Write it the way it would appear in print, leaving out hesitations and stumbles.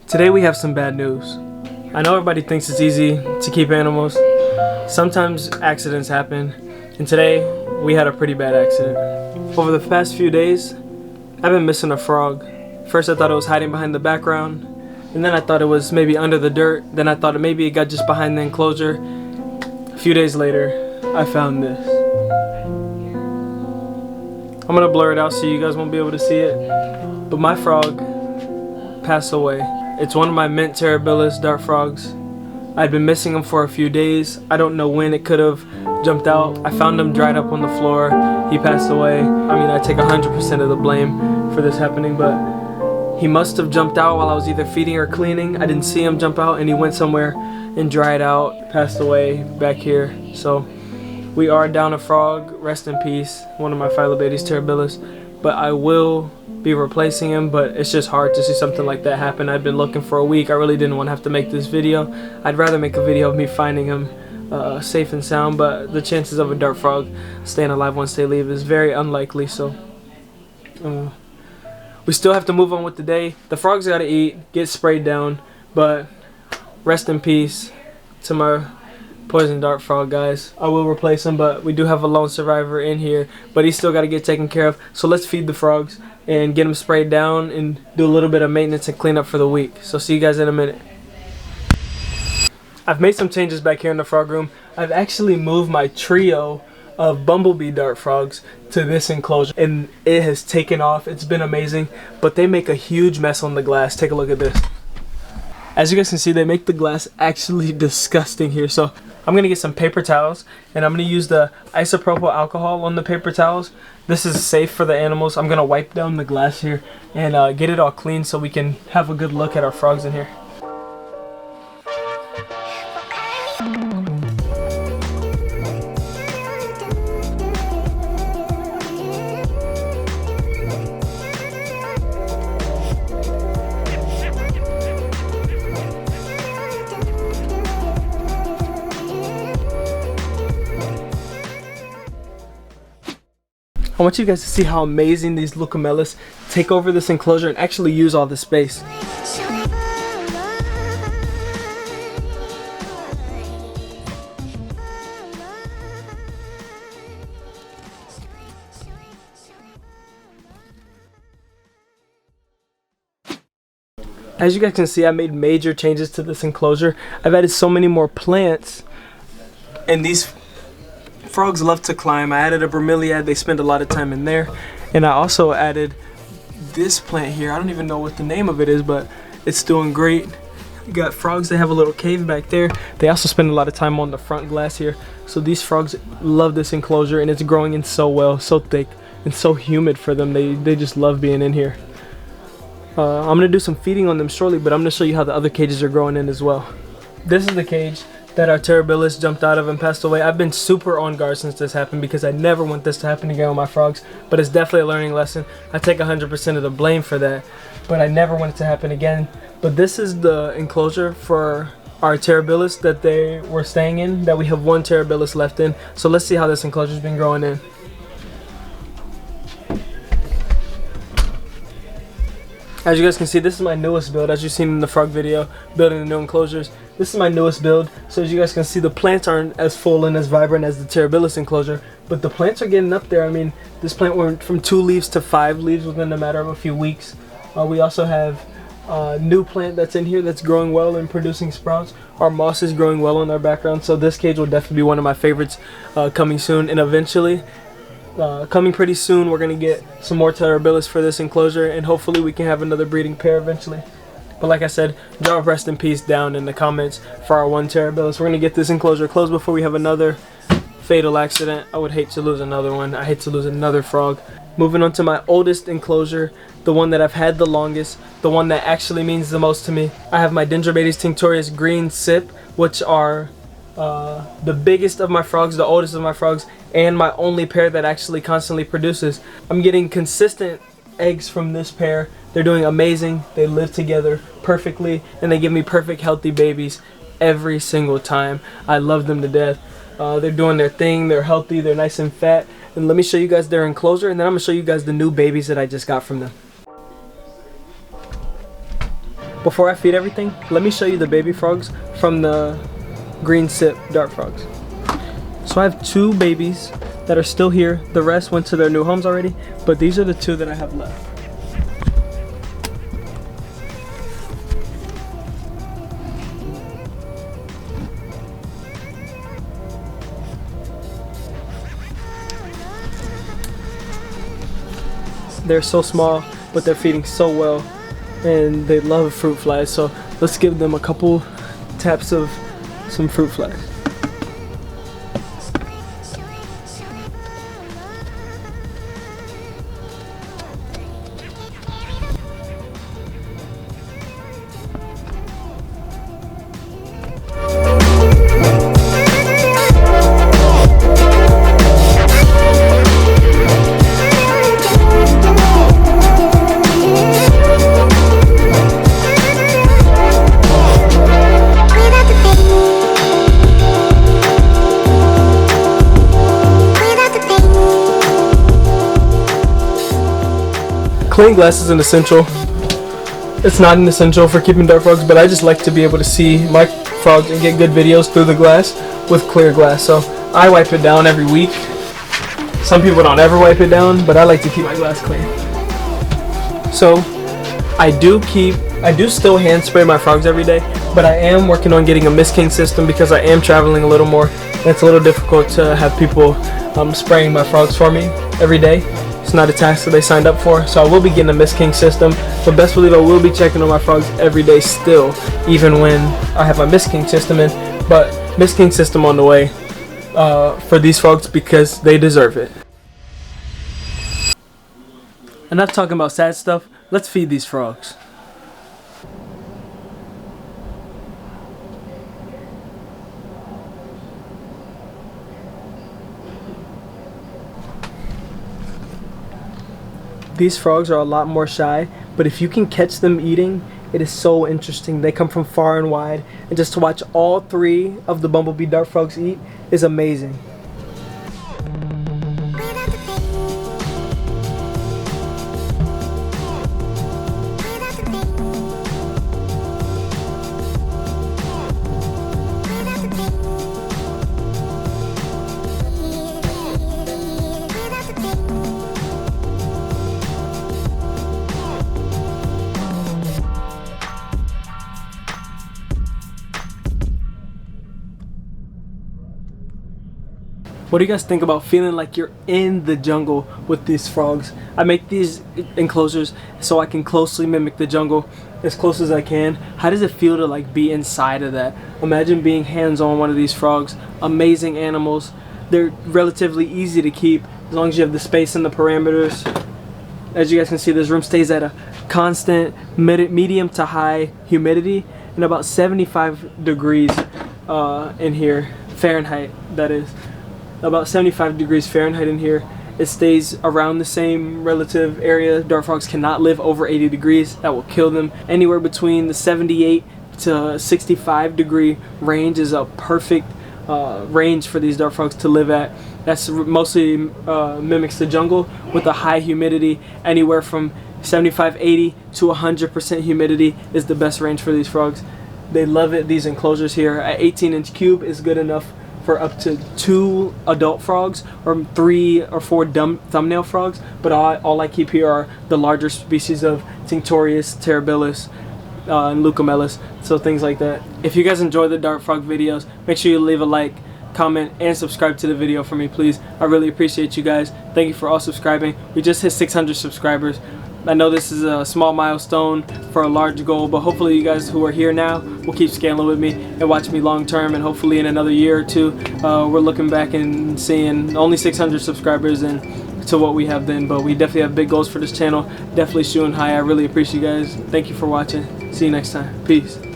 Today we have some bad news. I know everybody thinks it's easy to keep animals. Sometimes accidents happen, and today we had a pretty bad accident. Over the past few days, I've been missing a frog. First I thought it was hiding behind the background, and then I thought it was maybe under the dirt. Then I thought maybe it got just behind the enclosure. A few days later, I found this. I'm gonna blur it out so you guys won't be able to see it. But my frog passed away. It's one of my mint Terrabilis dart frogs. I'd been missing him for a few days. I don't know when it could have jumped out. I found him dried up on the floor. He passed away. I mean, I take 100% of the blame for this happening, but he must have jumped out while I was either feeding or cleaning. I didn't see him jump out, and he went somewhere and dried out, passed away back here. So we are down a frog. Rest in peace, one of my Phyllobates Terrabilis. But I will be replacing him, but it's just hard to see something like that happen. I've been looking for a week. I really didn't want to have to make this video. I'd rather make a video of me finding him safe and sound, but the chances of a dart frog staying alive once they leave is very unlikely. So we still have to move on with the day. The frogs gotta eat, get sprayed down, but rest in peace to my poison dart frog, guys. I will replace him, but we do have a lone survivor in here, but he's still got to get taken care of. So let's feed the frogs and get them sprayed down and do a little bit of maintenance and clean up for the week. So see you guys in a minute. I've made some changes back here in the frog room. I've actually moved my trio of bumblebee dart frogs to this enclosure, and it has taken off. It's been amazing, but they make a huge mess on the glass. Take a look at this. As you guys can see, they make the glass actually disgusting here. So I'm gonna get some paper towels, and I'm gonna use the isopropyl alcohol on the paper towels. This is safe for the animals. I'm gonna wipe down the glass here and get it all clean so we can have a good look at our frogs in here. I want you guys to see how amazing these Leucomelas take over this enclosure and actually use all the space. As you guys can see, I made major changes to this enclosure. I've added so many more plants, and these frogs love to climb. I added a bromeliad. They spend a lot of time in there. And I also added this plant here. I don't even know what the name of it is, but it's doing great. You got frogs. They have a little cave back there. They also spend a lot of time on the front glass here. So these frogs love this enclosure, and it's growing in so well, so thick, and so humid for them. They just love being in here. I'm going to do some feeding on them shortly, but I'm going to show you how the other cages are growing in as well. This is the cage that our Terrabilis jumped out of and passed away. I've been super on guard since this happened because I never want this to happen again with my frogs, but it's definitely a learning lesson. I take 100% of the blame for that, but I never want it to happen again. But this is the enclosure for our Terrabilis that they were staying in, that we have one Terrabilis left in. So let's see how this enclosure's been growing in. As you guys can see, this is my newest build. As you've seen in the frog video, building the new enclosures. This is my newest build. So as you guys can see, the plants aren't as full and as vibrant as the Terrabilis enclosure, but the plants are getting up there. I mean, this plant went from 2 leaves to 5 leaves within a matter of a few weeks. We also have a new plant that's in here that's growing well and producing sprouts. Our moss is growing well in our background, so this cage will definitely be one of my favorites coming soon. And eventually, coming pretty soon, we're going to get some more Terrabilis for this enclosure, and hopefully we can have another breeding pair eventually. But like I said, drop rest in peace down in the comments for our one Terrabilis. We're going to get this enclosure closed before we have another fatal accident. I would hate to lose another one. I hate to lose another frog. Moving on to my oldest enclosure, the one that I've had the longest, the one that actually means the most to me. I have my Terrabilis tinctorius green sip, which are the biggest of my frogs, the oldest of my frogs, and my only pair that actually constantly produces. I'm getting consistent eggs from this pair. They're doing amazing. They live together perfectly, and they give me perfect healthy babies every single time. I love them to death. They're doing their thing. They're healthy. They're nice and fat. And let me show you guys their enclosure, and then I'm gonna show you guys the new babies that I just got from them. before I feed everything, let me show you the baby frogs from the green sip dart frogs. So I have 2 babies that are still here. The rest went to their new homes already, but these are the 2 that I have left. They're so small, but they're feeding so well, and they love fruit flies. So let's give them a couple taps of some fruit flies. Clean glass is an essential. It's not an essential for keeping dart frogs, but I just like to be able to see my frogs and get good videos through the glass with clear glass. So I wipe it down every week. Some people don't ever wipe it down, but I like to keep my glass clean. So I do still hand spray my frogs every day, but I am working on getting a Mist King system because I am traveling a little more. And it's a little difficult to have people spraying my frogs for me every day. It's not a task that they signed up for, so I will be getting a Mist King system. But best believe I will be checking on my frogs every day still, even when I have my Mist King system in. But Mist King system on the way for these frogs because they deserve it. Enough talking about sad stuff. Let's feed these frogs. These frogs are a lot more shy, but if you can catch them eating, it is so interesting. They come from far and wide, and just to watch all 3 of the bumblebee dart frogs eat is amazing. What do you guys think about feeling like you're in the jungle with these frogs? I make these enclosures so I can closely mimic the jungle as close as I can. How does it feel to like be inside of that? Imagine being hands-on one of these frogs. Amazing animals. They're relatively easy to keep as long as you have the space and the parameters. As you guys can see, this room stays at a constant medium to high humidity and about 75 degrees in here, Fahrenheit that is. About 75 degrees Fahrenheit in here. It stays around the same relative area. Dart frogs cannot live over 80 degrees. That will kill them. Anywhere between the 78 to 65 degree range is a perfect range for these dart frogs to live at. That's mostly mimics the jungle with a high humidity. Anywhere from 75, 80 to 100% humidity is the best range for these frogs. They love it. These enclosures here at 18-inch cube is good enough for up to 2 adult frogs or 3 or 4 thumbnail frogs, but all I keep here are the larger species of Tinctorius, Terrabilis, and Leucomelis, so things like that. If you guys enjoy the dart frog videos, make sure you leave a like, comment, and subscribe to the video for me, please. I really appreciate you guys. Thank you for all subscribing. We just hit 600 subscribers. I know this is a small milestone for a large goal, but hopefully you guys who are here now will keep scaling with me and watch me long term, and hopefully in another year or 2 we're looking back and seeing only 600 subscribers and to what we have then. But we definitely have big goals for this channel, definitely shooting high. I really appreciate you guys. Thank you for watching. See you next time. Peace.